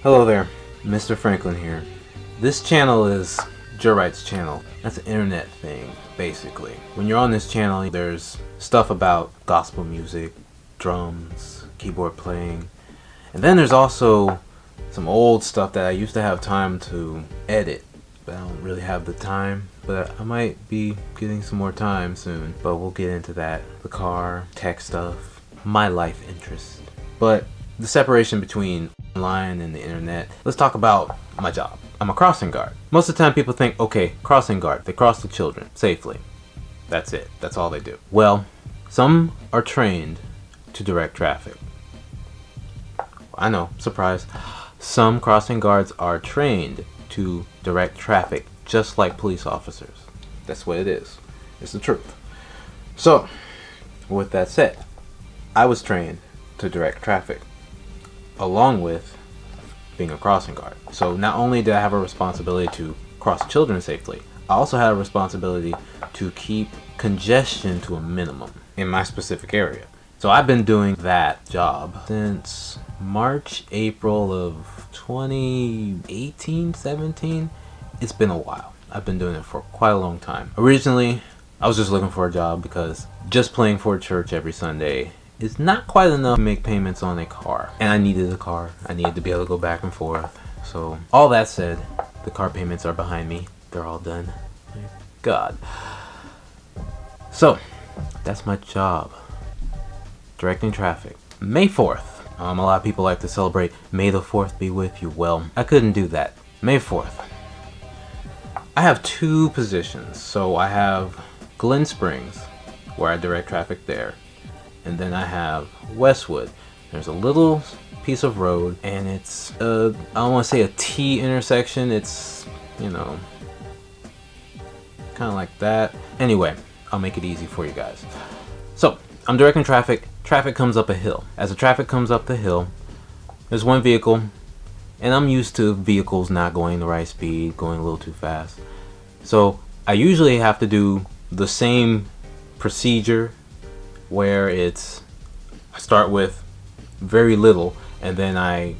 Hello there, Mr. Franklin here. This channel is jGRite's channel. That's an internet thing, basically. When you're on this channel, there's stuff about gospel music, drums, keyboard playing, and then there's also some old stuff that I used to have time to edit, but I don't really have the time. But I might be getting some more time soon, but we'll get into that. The car, tech stuff, my life interest. But the separation between online and the internet, let's talk about my job. I'm a crossing guard. Most of the time people think, okay, crossing guard, they cross the children safely. That's it. That's all they do. Well, some are trained to direct traffic. I know, surprise. Some crossing guards are trained to direct traffic just like police officers. That's what it is. It's the truth. So, with that said, I was trained to direct traffic along with being a crossing guard. So not only did I have a responsibility to cross children safely, I also had a responsibility to keep congestion to a minimum in my specific area. So I've been doing that job since March, April of 2018, 17. It's been a while. I've been doing it for quite a long time. Originally, I was just looking for a job because just playing for church every Sunday is not quite enough to make payments on a car. And I needed a car. I needed to be able to go back and forth. So all that said, the car payments are behind me. They're all done. Thank God. So that's my job. Directing traffic. May 4th. A lot of people like to celebrate May the 4th be with you. Well, I couldn't do that. May 4th. I have two positions. So I have Glen Springs, where I direct traffic there. And then I have Westwood. There's a little piece of road, and it's I don't want to say a T intersection. It's, kind of like that. Anyway, I'll make it easy for you guys. So I'm directing traffic. Traffic comes up a hill. As the traffic comes up the hill, there's one vehicle, and I'm used to vehicles not going the right speed, going a little too fast. So I usually have to do the same procedure where I start with very little and then I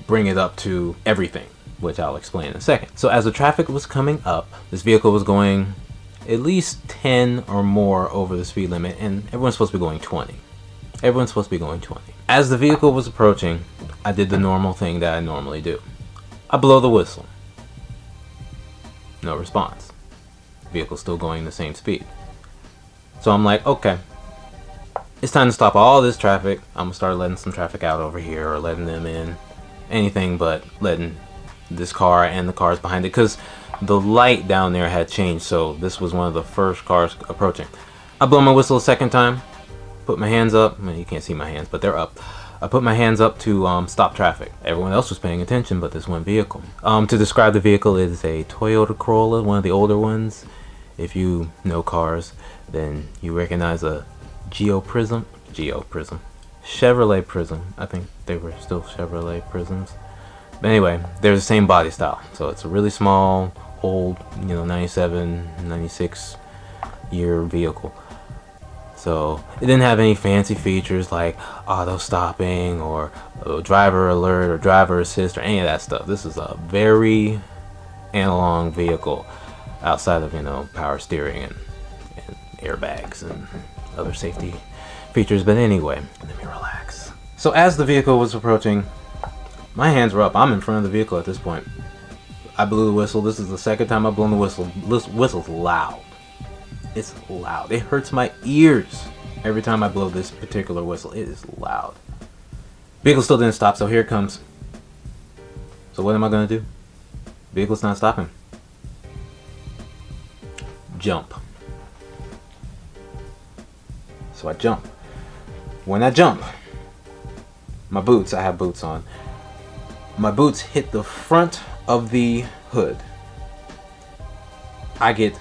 bring it up to everything, which I'll explain in a second. So as the traffic was coming up, this vehicle was going at least 10 or more over the speed limit, and everyone's supposed to be going 20. Everyone's supposed to be going 20. As the vehicle was approaching, I did the normal thing that I normally do. I blow the whistle. No response. Vehicle's still going the same speed. So I'm like, okay, it's time to stop all this traffic. I'm gonna start letting some traffic out over here, or letting them in. Anything but letting this car and the cars behind it, because the light down there had changed, so this was one of the first cars approaching. I blow my whistle a second time, put my hands up. Well, you can't see my hands, but they're up. I put my hands up to stop traffic. Everyone else was paying attention but this one vehicle. To describe the vehicle, it is a Toyota Corolla, one of the older ones. If you know cars, then you recognize a Chevrolet Prism. I think they were still Chevrolet Prisms. But anyway, they're the same body style. So it's a really small, old, 97, 96 year vehicle. So it didn't have any fancy features like auto stopping or driver alert or driver assist or any of that stuff. This is a very analog vehicle outside of, power steering and airbags and other safety features. But anyway, let me relax. So as the vehicle was approaching, my hands were up. I'm in front of the vehicle at this point. I blew the whistle. This is the second time I've blown the whistle. This whistle's loud. It's loud. It hurts my ears every time I blow this particular whistle. It is loud. Vehicle still didn't stop, so here it comes. So what am I gonna do? Vehicle's not stopping. Jump. So I jump. When I jump, my boots, I have boots on, my boots hit the front of the hood. I get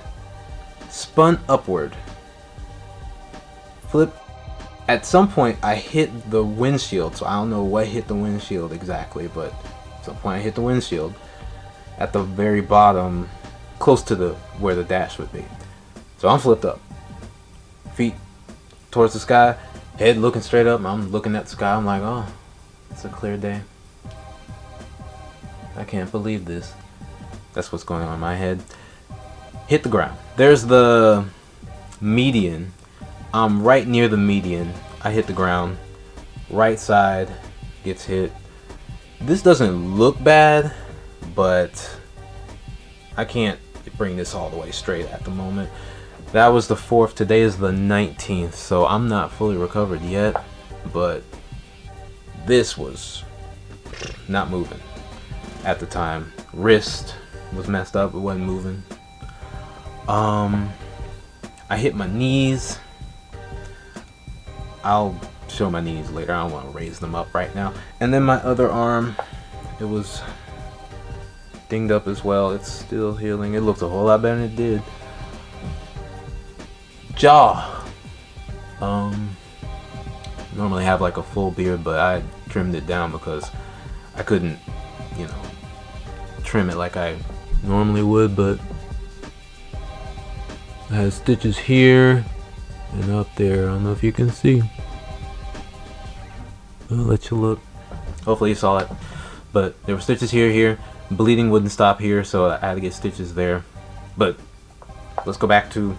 spun upward, flip. At some point I hit the windshield, so I don't know what hit the windshield exactly, but at some point I hit the windshield at the very bottom, close to where the dash would be. So I'm flipped up, feet towards the sky, head looking straight up. I'm looking at the sky. I'm like, oh, it's a clear day. I can't believe this. That's what's going on in my head. Hit the ground. There's the median. I'm right near the median. I hit the ground. Right side gets hit. This doesn't look bad, but I can't bring this all the way straight at the moment. That was the 4th. Today is the 19th, so I'm not fully recovered yet, but this was not moving at the time. Wrist was messed up, it wasn't moving. I hit my knees. I'll show my knees later. I don't want to raise them up right now. And then my other arm, it was dinged up as well. It's still healing. It looks a whole lot better than it did. Jaw. Normally have like a full beard, but I trimmed it down because I couldn't, trim it like I normally would. But I had stitches here and up there. I don't know if you can see. I'll let you look. Hopefully you saw it. But there were stitches here. Bleeding wouldn't stop here, so I had to get stitches there. But let's go back to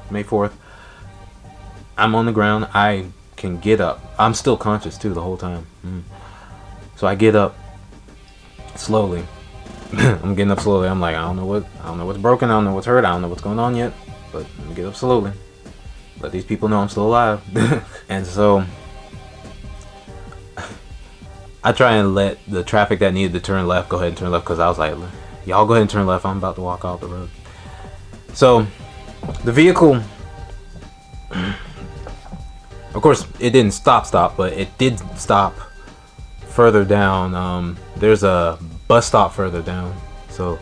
May 4th. I'm on the ground. I can get up. I'm still conscious too the whole time. So I get up slowly. I'm getting up slowly. I'm like, I don't know what's broken. I don't know what's hurt. I don't know what's going on yet. But I'm gonna get up slowly. Let these people know I'm still alive. And so I try and let the traffic that needed to turn left go ahead and turn left, because I was like, y'all go ahead and turn left. I'm about to walk off the road. So the vehicle, of course, it didn't stop, but it did stop further down. There's a bus stop further down. So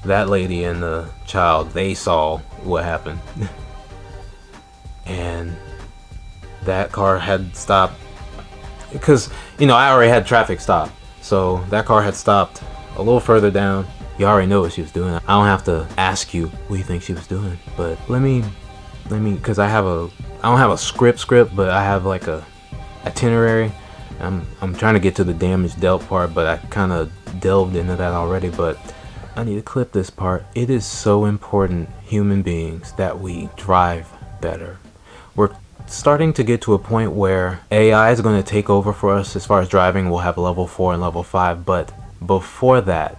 that lady and the child, they saw what happened. And that car had stopped because, I already had traffic stop. So that car had stopped a little further down. You already know what she was doing. I don't have to ask you what you think she was doing. But let me, because I don't have a script, but I have like a itinerary. I'm trying to get to the damage dealt part, but I kind of delved into that already. But I need to clip this part. It is so important, human beings, that we drive better. We're starting to get to a point where AI is going to take over for us as far as driving. We'll have level 4 and level 5, but before that,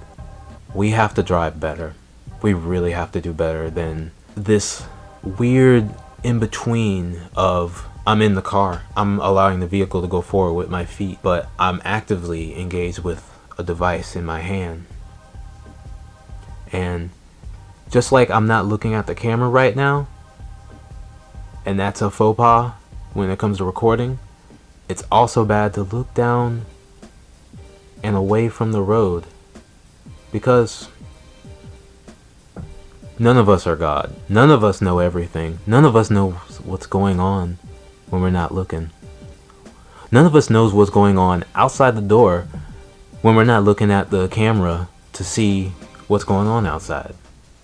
we have to drive better. We really have to do better than this weird in-between of I'm in the car, I'm allowing the vehicle to go forward with my feet, but I'm actively engaged with a device in my hand. And just like I'm not looking at the camera right now, and that's a faux pas when it comes to recording, it's also bad to look down and away from the road, because none of us are God. None of us know everything. None of us knows what's going on when we're not looking. None of us knows what's going on outside the door when we're not looking at the camera to see what's going on outside.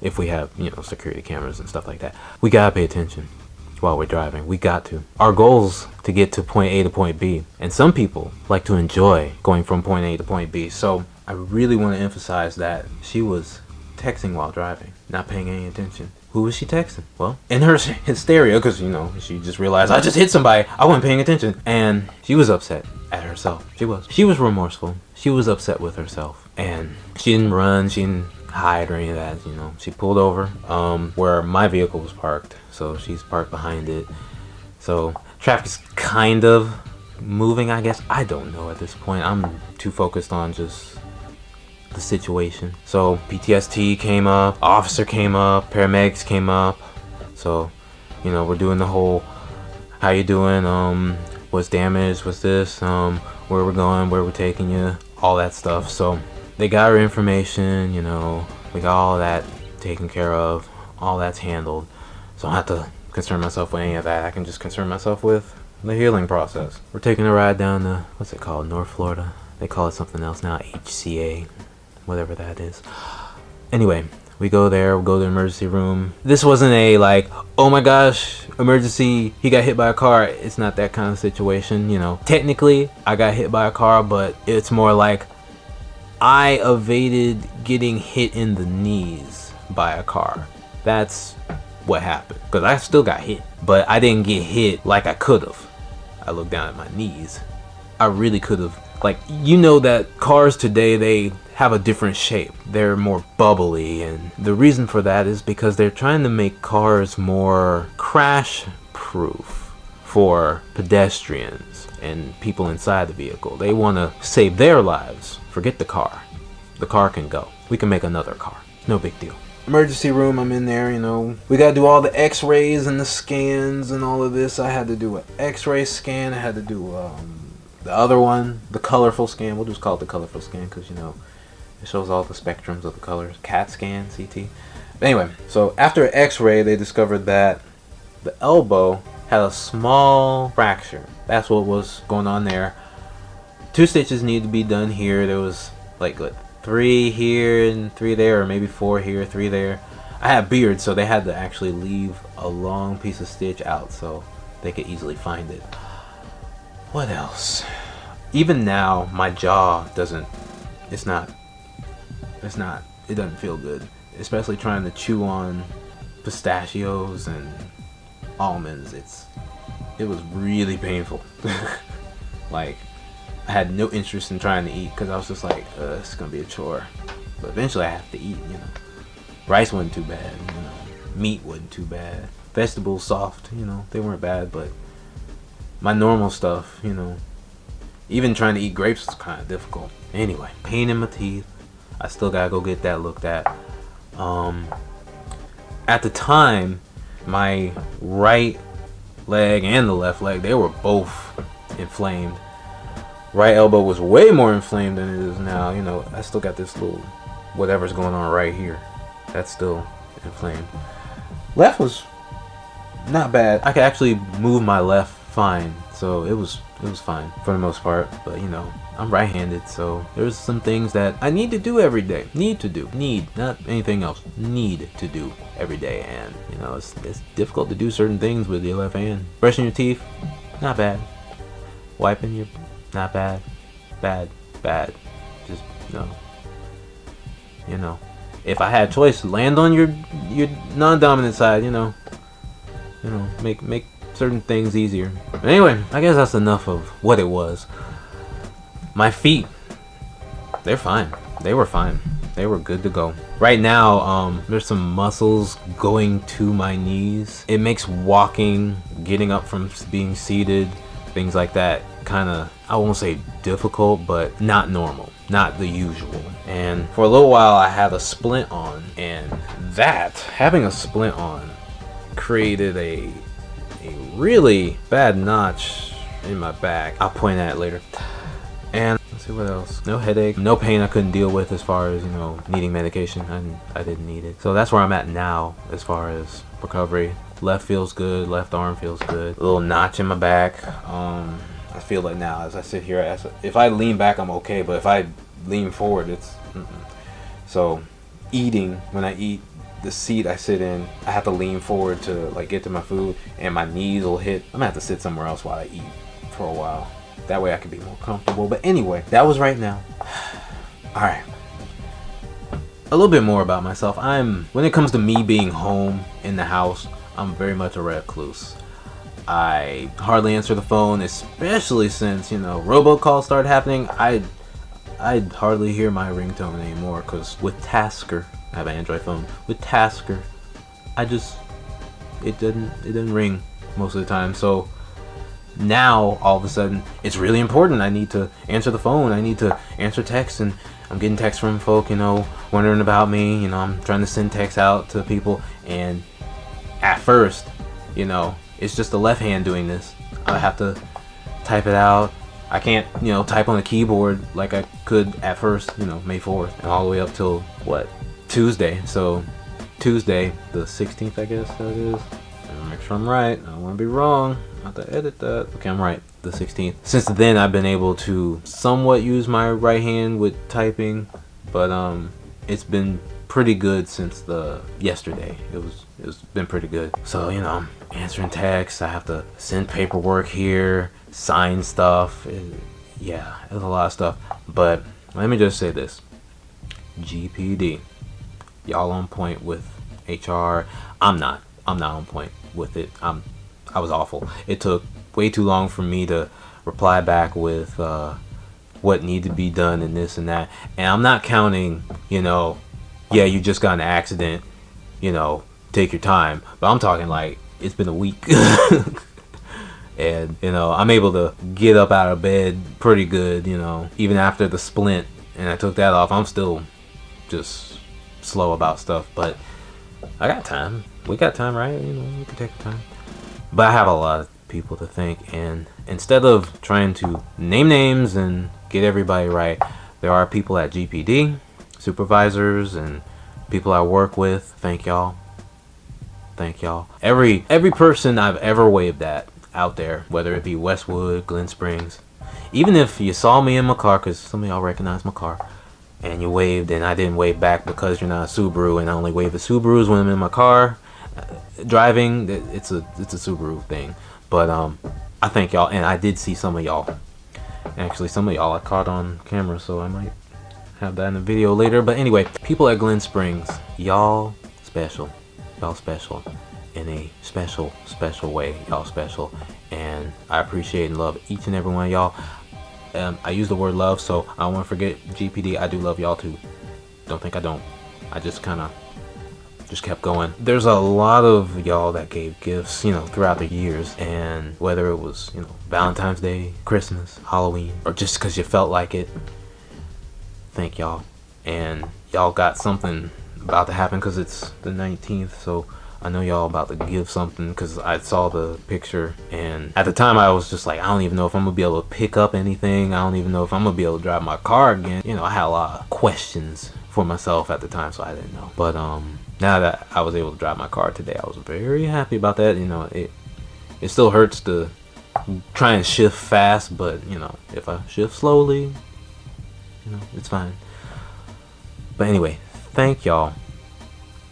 If we have, security cameras and stuff like that. We gotta pay attention while we're driving. We got to. Our goal's to get to point A to point B. And some people like to enjoy going from point A to point B. So I really want to emphasize that she was texting while driving, not paying any attention. Who was she texting? Well, in her hysteria, because, she just realized, I just hit somebody. I wasn't paying attention. And she was upset at herself. She was remorseful. She was upset with herself. And she didn't run. She didn't hide or any of that. She pulled over where my vehicle was parked. So she's parked behind it. So traffic's kind of moving, I guess. I don't know at this point. I'm too focused on just the situation. So PTSD came up, officer came up, paramedics came up. So, we're doing the whole, how you doing? What's damaged? What's this? Where we're going? Where we're taking you? All that stuff. So they got our information. We got all that taken care of. All that's handled. So I don't have to concern myself with any of that. I can just concern myself with the healing process. We're taking a ride down to, what's it called? North Florida. They call it something else now, HCA. Whatever that is. Anyway, we go there, we go to the emergency room. This wasn't a oh my gosh, emergency, he got hit by a car. It's not that kind of situation, Technically, I got hit by a car, but it's more like I evaded getting hit in the knees by a car. That's what happened. Because I still got hit, but I didn't get hit like I could have. I looked down at my knees. I really could have. Like, you know that cars today, they have a different shape. They're more bubbly, and the reason for that is because they're trying to make cars more crash proof for pedestrians and people inside the vehicle. They want to save their lives. Forget the car. The car can go. We can make another car. No big deal. Emergency room, I'm in there, you know. We gotta do all the x-rays and the scans and all of this. I had to do an x-ray scan. I had to do the other one, the colorful scan. We'll just call it the colorful scan because, you know, it shows all the spectrums of the colors. CAT scan, CT. But anyway, so after an x-ray, they discovered that the elbow had a small fracture. That's what was going on there. 2 stitches needed to be done here. There was like what, 3 here and 3 there, or maybe 4 here, 3 there. I had beard, so they had to actually leave a long piece of stitch out so they could easily find it. What else? Even now, my jaw doesn't, it doesn't feel good. Especially trying to chew on pistachios and almonds. It was really painful. Like, I had no interest in trying to eat because I was just like, it's gonna be a chore. But eventually I have to eat, you know. Rice wasn't too bad, you know. Meat wasn't too bad. Vegetables soft, you know, they weren't bad, but my normal stuff, you know, even trying to eat grapes was kind of difficult. Anyway, pain in my teeth. I still gotta go get that looked at. At the time, my right leg and the left leg, they were both inflamed. Right elbow was way more inflamed than it is now. You know, I still got this little whatever's going on right here. That's still inflamed. Left was not bad. I could actually move my left fine, so it was fine for the most part. But you know, I'm right-handed, so there's some things that I need to do every day. Need, not anything else. Need to do every day, and you know, it's difficult to do certain things with your left hand. Brushing your teeth, not bad. Wiping your, not bad. Bad. Just no. You know, if I had choice, land on your non-dominant side. You know, make certain things easier. But anyway, I guess that's enough of what it was. My feet, they're fine. They were fine. They were good to go. Right now, there's some muscles going to my knees. It makes walking, getting up from being seated, things like that, kind of, I won't say difficult, but not normal, not the usual. And for a little while, I had a splint on, and having a splint on created a really bad notch in my back. I'll point at it later. And let's see what else. No headache, no pain I couldn't deal with as far as, you know, needing medication. I didn't need it. So that's where I'm at now as far as recovery. Left feels good, left arm feels good. A little notch in my back. I feel like now as I sit here, if I lean back, I'm okay, but if I lean forward, it's So eating, when I eat, the seat I sit in, I have to lean forward to like get to my food, and my knees will hit. I'm gonna have to sit somewhere else while I eat for a while. That way I can be more comfortable. But anyway, that was right now. All right. A little bit more about myself. When it comes to me being home in the house, I'm very much a recluse. I hardly answer the phone, especially since, you know, robocalls started happening. I hardly hear my ringtone anymore, because with Tasker, I have an Android phone. With Tasker, it didn't ring most of the time. So now all of a sudden it's really important. I need to answer the phone. I need to answer texts, and I'm getting texts from folk, you know, wondering about me. You know, I'm trying to send texts out to people, and at first, you know, it's just the left hand doing this. I have to type it out. I can't, you know, type on a keyboard like I could at first, you know, May 4th, and all the way up till what, Tuesday. So Tuesday the 16th, I guess that is. I'll make sure I'm right. I don't want to be wrong. I have to edit that. Okay, I'm right. The 16th. Since then, I've been able to somewhat use my right hand with typing, but it's been pretty good since yesterday. It's been pretty good. So, you know, I'm answering texts. I have to send paperwork here, sign stuff. Yeah, there's a lot of stuff. But let me just say this. GPD. Y'all on point with HR. I'm not on point with it. I was awful. It took way too long for me to reply back with what needed to be done and this and that. And I'm not counting, yeah, you just got in an accident, take your time. But I'm talking like it's been a week. And, I'm able to get up out of bed pretty good, even after the splint. And I took that off. I'm still just slow about stuff. But I got time. We got time, right? We can take the time. But I have a lot of people to thank. And instead of trying to name names and get everybody right, there are people at GPD, supervisors, and people I work with. Thank y'all. Thank y'all. Every person I've ever waved at out there, whether it be Westwood, Glen Springs, even if you saw me in my car, because some of y'all recognize my car, and you waved and I didn't wave back because you're not a Subaru, and I only wave at Subarus when I'm in my car driving. It's a Subaru thing. But I thank y'all, and I did see some of y'all. Actually, some of y'all I caught on camera, so I might have that in the video later. But anyway, people at Glen Springs, y'all special. Y'all special in a special way. Y'all special, and I appreciate and love each and every one of y'all. I use the word love, so I don't want to forget GPD. I do love y'all too. Don't think I don't. I just kind of just kept going. There's a lot of y'all that gave gifts, throughout the years, and whether it was, Valentine's Day, Christmas, Halloween, or just because you felt like it, thank y'all. And y'all got something about to happen because it's the 19th, so I know y'all about to give something because I saw the picture, and at the time I was just like, I don't even know if I'm gonna be able to pick up anything. I don't even know if I'm gonna be able to drive my car again. I had a lot of questions for myself at the time, so I didn't know. But now that I was able to drive my car today, I was very happy about that. It still hurts to try and shift fast, but if I shift slowly, it's fine. But anyway, thank y'all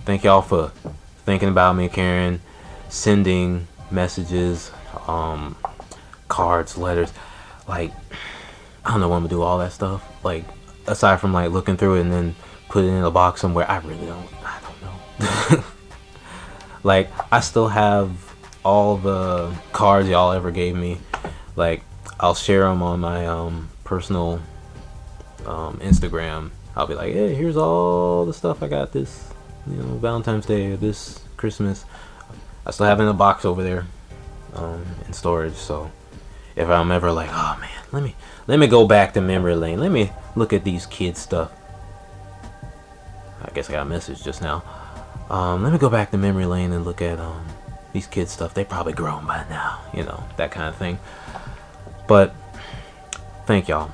for thinking about me, caring, sending messages, cards, letters. Like, I don't know when I'm gonna do all that stuff. Like, aside from like looking through it and then put it in a box somewhere, I don't know. Like, I still have all the cards y'all ever gave me. Like, I'll share them on my personal Instagram. I'll be like, hey, here's all the stuff I got this Valentine's Day or this Christmas. I still have it in a box over there in storage, so if I'm ever like, oh man, let me go back to memory lane, let me look at these kids stuff. I guess I got a message just now. Let me go back to memory lane and look at these kids stuff. They probably grown by now, that kind of thing. But thank y'all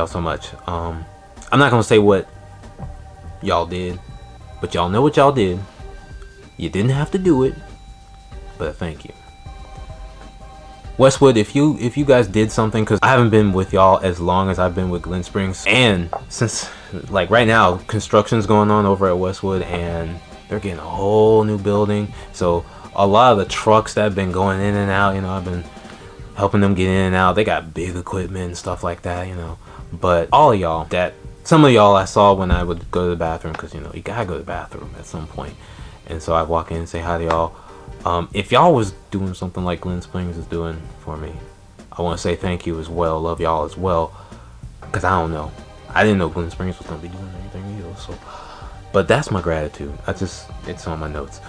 so much. I'm not gonna say what y'all did, but y'all know what y'all did. You didn't have to do it, but thank you. Westwood, if you guys did something, because I haven't been with y'all as long as I've been with Glen Springs, and since like right now construction's going on over at Westwood and they're getting a whole new building, so a lot of the trucks that have been going in and out, I've been helping them get in and out. They got big equipment and stuff like that, but all of y'all, some of y'all I saw when I would go to the bathroom, because you gotta go to the bathroom at some point, and so I walk in and say hi to y'all. If y'all was doing something like Glen Springs is doing for me, I want to say thank you as well. Love y'all as well, because I don't know, I didn't know Glen Springs was gonna be doing anything either. So, but that's my gratitude. It's on my notes.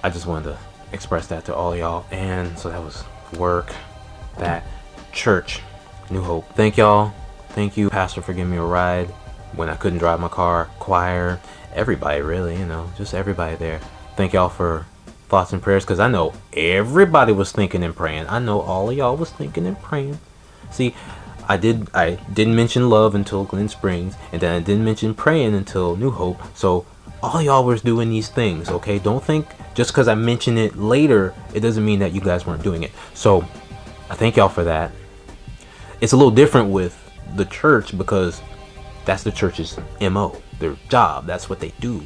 I just wanted to express that to all y'all. And so that was work, that church, New Hope. Thank y'all. Thank you, Pastor, for giving me a ride when I couldn't drive my car. Choir, everybody really, just everybody there. Thank y'all for thoughts and prayers, because I know everybody was thinking and praying. I know all of y'all was thinking and praying. See, I didn't mention love until Glen Springs, and then I didn't mention praying until New Hope. So all y'all was doing these things, okay? Don't think just because I mention it later, it doesn't mean that you guys weren't doing it. So I thank y'all for that. It's a little different with the church, because that's the church's MO, their job. That's what they do,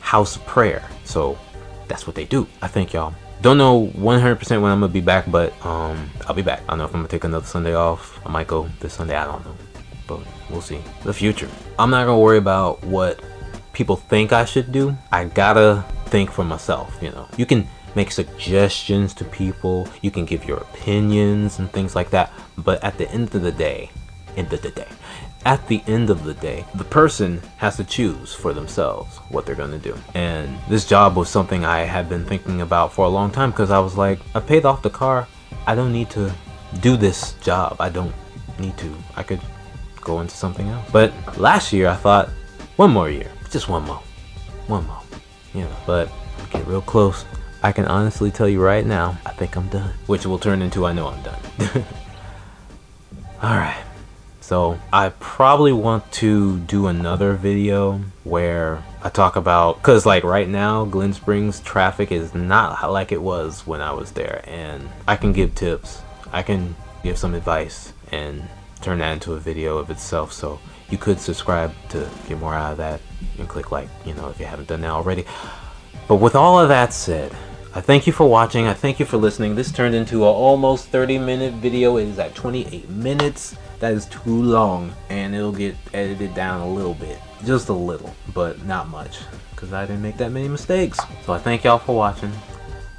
house prayer. So that's what they do. I thank y'all. Don't know 100% when I'm gonna be back, but I'll be back. I don't know if I'm gonna take another Sunday off. I might go this Sunday, I don't know. but we'll see. The future. I'm not gonna worry about what people think I should do. I gotta think for myself, you know. You can make suggestions to people, you can give your opinions and things like that, but at the end of the day, the person has to choose for themselves what they're gonna do. And this job was something I had been thinking about for a long time, because I was like, I paid off the car, I don't need to do this job, I don't need to, I could go into something else. But last year I thought, one more year, just one more, you know. But get real close, I can honestly tell you right now, I think I'm done, which will turn into I know I'm done. Alright, so I probably want to do another video where I talk about, because like right now Glen Springs traffic is not like it was when I was there, and I can give tips, I can give some advice and turn that into a video of itself. So you could subscribe to get more out of that and click like, you know, if you haven't done that already. But with all of that said, I thank you for watching, I thank you for listening. This turned into an almost 30-minute video. It is at 28 minutes. That is too long, and it'll get edited down a little bit, just a little, but not much, because I didn't make that many mistakes. So I thank y'all for watching.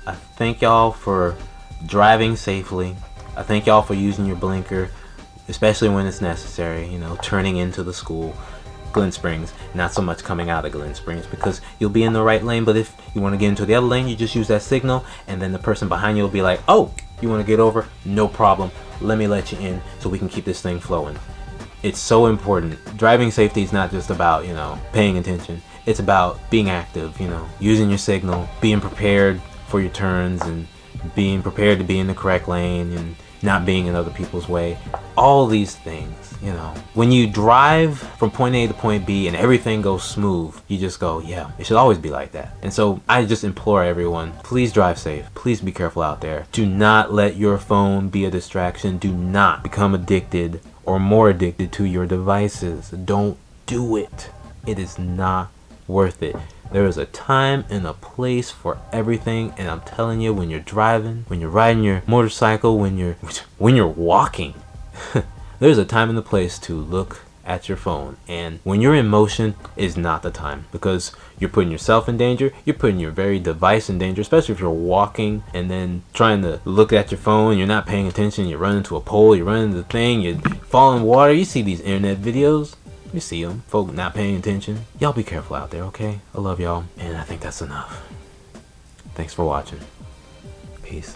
I thank y'all for driving safely. I thank y'all for using your blinker, especially when it's necessary, you know, turning into the school. Glen Springs, not so much coming out of Glen Springs, because you'll be in the right lane, but if you want to get into the other lane, you just use that signal, and then the person behind you will be like, oh, you want to get over? No problem, let me let you in so we can keep this thing flowing. It's so important. Driving safety is not just about, you know, paying attention. It's about being active, you know, using your signal, being prepared for your turns, and being prepared to be in the correct lane, and not being in other people's way. All these things, you know. When you drive from point A to point B and everything goes smooth, you just go, yeah, it should always be like that. And so I just implore everyone, please drive safe. Please be careful out there. Do not let your phone be a distraction. Do not become addicted or more addicted to your devices. Don't do it. It is not worth it. There is a time and a place for everything, and I'm telling you, when you're driving, when you're riding your motorcycle, when you're walking, there's a time and a place to look at your phone. And when you're in motion is not the time, because you're putting yourself in danger, you're putting your very device in danger, especially if you're walking and then trying to look at your phone, you're not paying attention, you run into a pole, you run into the thing, you fall in water. You see these internet videos, you see them, folk not paying attention. Y'all be careful out there, okay? I love y'all, and I think that's enough. Thanks for watching. Peace.